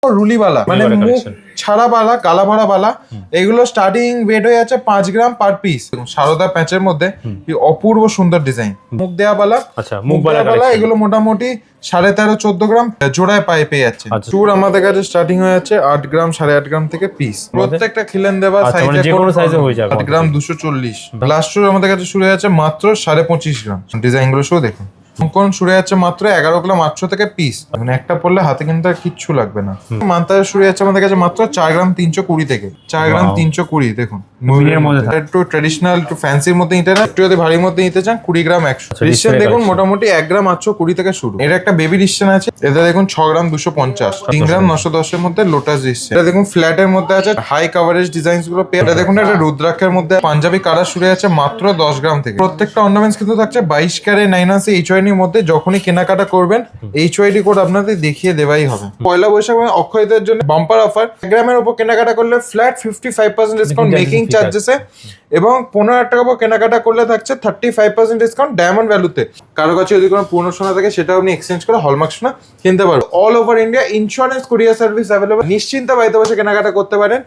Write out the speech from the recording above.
রুলিওয়ালা মানে মুখ ছাড়া বালা, গালা ভরা বালা, এগুলো স্টার্টিং ওয়েট হয়ে যাচ্ছে 5 গ্রাম পার পিস। সারদা প্যাচের মধ্যে অপূর্ব সুন্দর ডিজাইন, মুখ দেয়া বালা। আচ্ছা, মুখ বালা এগুলো মোটামুটি 13.5-14 গ্রাম জোড়ায় পায়ে পেয়ে যাচ্ছে। চুর আমাদের কাছে স্টার্টিং হয়ে যাচ্ছে 8 গ্রাম 8.5 গ্রাম থেকে পিস। প্রত্যেকটা খিলেন দেওয়া সাইজে যে কোনো সাইজে হয়ে যাবে। 8 গ্রাম 240। লাস্ট চুর আমাদের কাছে শুরু হয়ে যাচ্ছে মাত্র 25.5 গ্রাম। ডিজাইন গুলো শুধু দেখুন। কোন শুরু যাচ্ছে মাত্র 11 গ্রাম 800 থেকে পিস, মানে একটা পড়লে হাতে কিন্তু আর কিচ্ছু লাগবে না। মান্তার শুরু যাচ্ছে আমাদের কাছে মাত্র 4 গ্রাম 320 থেকে 4 গ্রাম 320। দেখুন মিলির মধ্যে একটু ট্রেডিশনাল, একটু ফ্যান্সির মধ্যে নিতে না, একটু যদি ভারীর মধ্যে নিতে চান 20 গ্রাম 100। রিস্টেন দেখুন মোটামুটি 1 গ্রাম 820 থেকে শুরু। এটা একটা বেবি রিস্টেন আছে, এটা দেখুন 6 গ্রাম 250। 3 গ্রাম 910 এর মধ্যে লোটাস রিস্টেন। এটা দেখুন ফ্ল্যাটের মধ্যে আছে, হাই কভারেজ ডিজাইনস গুলো পেয়ে। এটা দেখুন একটা রুদ্রাক্ষের মধ্যে পাঞ্জাবি কালার শুরু যাচ্ছে মাত্র 10 গ্রাম থেকে। প্রত্যেকটা অর্নামেন্টস কিন্তু থাকছে 22 ক্যারেট 9 এইচওয়াইডির মধ্যে। যখনই কেনাকাটা করবেন এইচওয়াইডি কোড আপনাদের দেখিয়ে দেওয়াই হবে। পয়লা বৈশাখ অক্ষয়দের জন্য বাম্পার অফার, 1 গ্রামের উপর কেনাকাটা করলে ফ্ল্যাট 55% ডিসকাউন্ট মেকিং চার্জেসে, এবং 15,000 টাকা উপর কেনাকাটা করলে থাকছে 35% ডিসকাউন্ট ডায়মন্ড ভ্যালুতে। কারো কাছে যদি কোনো পুরনো সোনা থাকে সেটা আপনি এক্সচেঞ্জ করে হলমার্ক সোনা কিনতে পারবেন। All over India insurance courier service available. নিশ্চিন্তে বাড়িতে বসে কেনাকাটা করতে পারেন।